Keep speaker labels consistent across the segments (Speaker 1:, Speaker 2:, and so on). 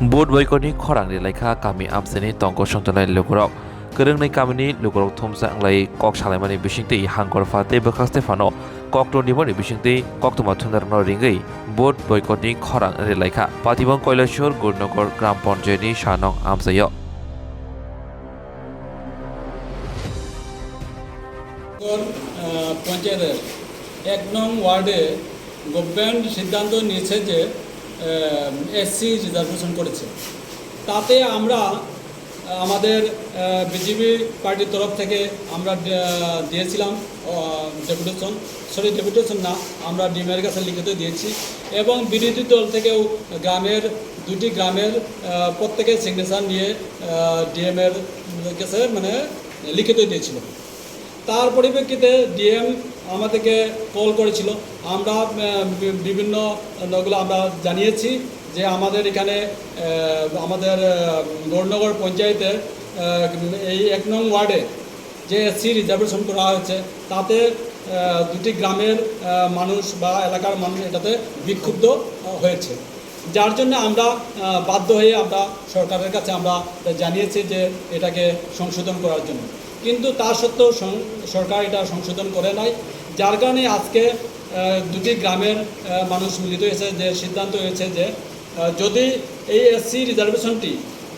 Speaker 1: Board boykotni khorang ni laikha kami amseni tongko songtanai lukurok kerengni kamini lukurok thomsa anglai kok salaimani bisingti hangkor fate bakaste fano kok toni boni bisingti kok tuma thundarno ringai board boykotni khorang ni laikha patibong koilashur gurnogor gram panchayatni shanong amsayo
Speaker 2: পঞ্চায়েতের ১ নং ওয়ার্ডে government সিদ্ধান্ত নিয়েছে যে SC reservation করেছে। তাতে আমরা আমাদের বিজেপি পার্টির তরফ থেকে আমরা দিয়েছিলাম ডেপুটেশন না, আমরা ডিএমের কাছে লিখিত দিয়েছি এবং বিরোধী দল থেকেও দুটি গ্রামের প্রত্যেকে সিগনেচার নিয়ে ডিএমের কাছে লিখিত দিয়েছিল। তার পরিপ্রেক্ষিতে ডিএম আমাদেরকে কল করেছিল। আমরা বিভিন্ন নগুলো আমরা জানিয়েছি যে আমাদের এখানে আমাদের গৌরনগর পঞ্চায়েতের এই ১ নং ওয়ার্ডে যে এসসি রিজার্ভেশন করা হয়েছে তাতে দুটি গ্রামের মানুষ বা এলাকার মানুষ এটাতে বিক্ষুব্ধ হয়েছে, যার জন্য আমরা বাধ্য হয়ে আমরা সরকারের কাছে আমরা জানিয়েছি যে এটাকে সংশোধন করার জন্য। কিন্তু তা সত্ত্বেও সরকার এটা সংশোধন করে নাই, যার কারণে আজকে দুটি গ্রামের মানুষ মিলিত হয়েছে যে সিদ্ধান্ত হয়েছে যে যদি এই এসসি রিজার্ভেশনটি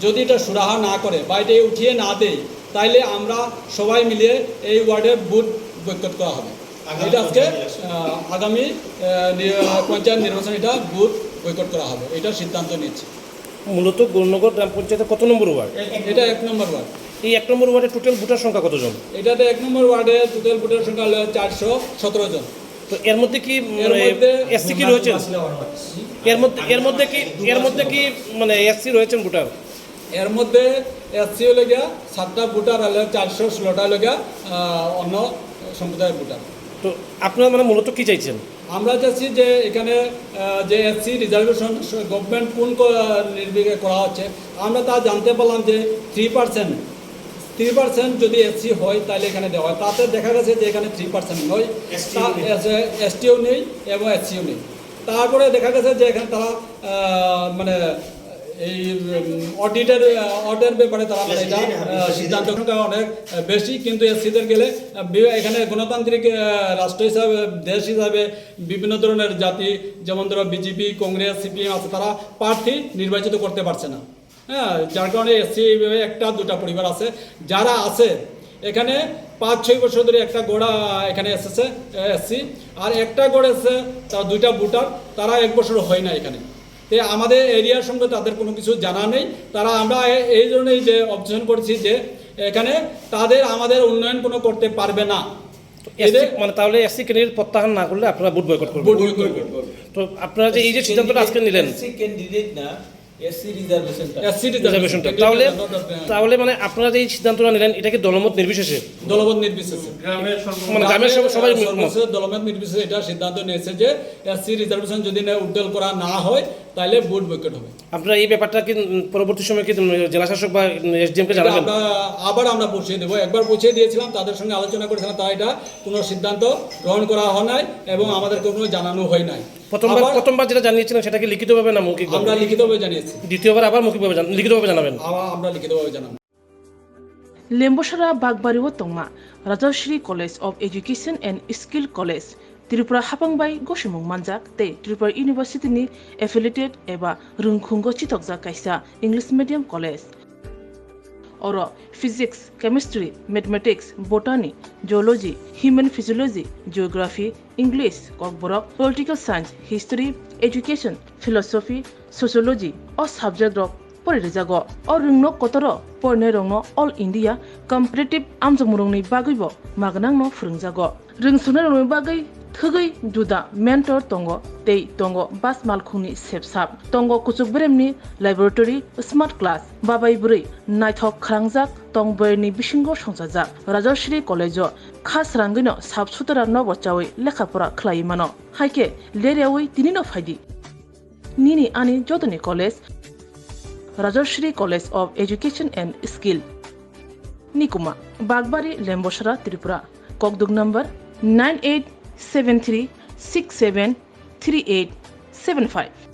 Speaker 2: যদি এটা সুরাহা না করে বা এটা উঠিয়ে না দেয় তাইলে আমরা সবাই মিলিয়ে এই ওয়ার্ডে বুথ বয়কট করা হবে। এটা আজকে আগামী পঞ্চায়েত নির্বাচন এটা বুথ বয়কট করা হবে, এটা সিদ্ধান্ত নিচ্ছে।
Speaker 3: মূলত গৌরনগর গ্রাম পঞ্চায়েতের কত নম্বর ওয়ার্ড?
Speaker 2: এটা ১ নম্বর ওয়ার্ড।
Speaker 3: এই ১ নম্বর ওয়ার্ডে টোটাল ভোটার সংখ্যা কতজন?
Speaker 2: এটাতে ১ নম্বর ওয়ার্ডে টোটাল ভোটার সংখ্যা হলো ৪১৭ জন।
Speaker 3: তো এর মধ্যে কি এসসি কি রয়েছে? এর মধ্যে কি এসসি রয়েছেন ভোটার?
Speaker 2: এর মধ্যে এসসি হলে গিয়া 7টা ভোটার হলে 416টা হলে গিয়া অন্য সম্প্রদায়ের ভোটার।
Speaker 3: তো আপনারা মূলত কি চাইছেন?
Speaker 2: আমরা চাচ্ছি যে এখানে যে এসসি রিজার্ভেশন গভর্নমেন্ট কোন নির্বিঘ্নে করা হচ্ছে, আমরা তা জানতে পারলাম যে 3% যদি এসসি হয় তাহলে এখানে দেওয়া হয়। তাতে দেখা গেছে যে এখানে 3% নয়, এসটিও নেই এবং এসসিও নেই। তারপরে দেখা গেছে যে এখানে তারা এই অডিটের ব্যাপারে তারা এটা সিদ্ধান্ত অনেক বেশি, কিন্তু এসসিদের গেলে এখানে গণতান্ত্রিক রাষ্ট্র হিসাবে দেশ হিসাবে বিভিন্ন ধরনের জাতি যেমন ধরো বিজেপি, কংগ্রেস, সিপিএম আছে, তারা প্রার্থী নির্বাচিত করতে পারছে না। হ্যাঁ, যার কারণে এসসি এইভাবে 1-2টা পরিবার আছে যারা আছে এখানে 5-6 বছর ধরে একটা গোড়া এখানে এসেছে এসসি, আর একটা গড় এসেছে তার 2টা ভোটার, তারা 1 বছর হয় না এখানে। তো আমাদের এরিয়ার সঙ্গে তাদের কোনো কিছু জানা নেই, আমরা এই জন্যই যে অবজেকশন করছি যে এখানে আমাদের উন্নয়ন কোনো করতে পারবে না।
Speaker 3: তাহলে এসসি ক্যান্ডিডেট প্রত্যাহার না করলে আপনারা ভোট বয়কট করবেন? তো আপনারা যে এই যে সিদ্ধান্তটা আজকে নিলেন,
Speaker 2: এসসি রিজার্ভেশনটা
Speaker 3: তাহলে আপনারা যে এই সিদ্ধান্তটা নিলেন এটা কি দলমত নির্বিশেষে?
Speaker 2: দলমত নির্বিশেষে গ্রামের সবাই দলমত নির্বিশেষে এটা সিদ্ধান্ত নিয়েছে যে এসসি রিজার্ভেশন যদি উদ্যোগ করা না হয় তাহলে ভোট বয়কট হবে।
Speaker 3: আপনারা এই ব্যাপারটা কি পরবর্তী সময় কি জেলা শাসক বা এসডিএমকে জানাবেন?
Speaker 2: আবার আমরা পৌঁছে দেবো, একবার পৌঁছে দিয়েছিলাম, তাদের সঙ্গে আলোচনা করেছিলাম, তাই এটা কোনো সিদ্ধান্ত গ্রহণ করা হয় নাই এবং আমাদের কোনো জানানো হয় নাই।
Speaker 3: প্রথমবার যেটা জানিয়েছিলেন সেটা কি লিখিতভাবে না মৌখিক?
Speaker 2: আমরা লিখিতভাবে জানিয়েছি।
Speaker 3: দ্বিতীয়বার আবার লিখিতভাবে জানাবেন?
Speaker 2: আমরা লিখিতভাবে জানাবো।
Speaker 4: লেম্বসরা বাগবাড়িও তংমা Rajshree college of education and skill college Tripura हापांबाई गसुमुं मानजाक ते त्रिपुरा यूनिवर्सिटी एफिलिएटेड एबा रुंखुंगो चितकजा कायसा इंग्लिश मीडियम कलेज और physics, chemistry, mathematics, botany, geology, human physiology, geography, English, Kokborok, political science, history, education, philosophy, sociology और सब्जेक्ट रक परिरेजागो और रुंगनो कतर परने रंगनो ऑल इंडिया कम्पिटिटिव आमजमुरंनि बागैबो मागनांनो फोरोंजागो रोंसुनो रंगनि बागै थगै जुदा मेंटर तंगो तै तंगो बास मालखुंनि सेबसाब तंगो कुचुक ब्रेमनि लैबोरेटरी स्मार्ट क्लास बाबाई बुरै नायथक खालांजाक तंबयनि बिसिंगो संजाजाक राजश्री कलेजो खास रांगैनो साब सुतरा नबचावै लेखाफोरा खलायमानो हायके लेरियावै तिनिनो फायदि निनि आनि जदनि college Rajshree college of education and skill निकुमा बागबारी लेम्बसरा त्रिपुरा ककदुग नंबर 9873673875।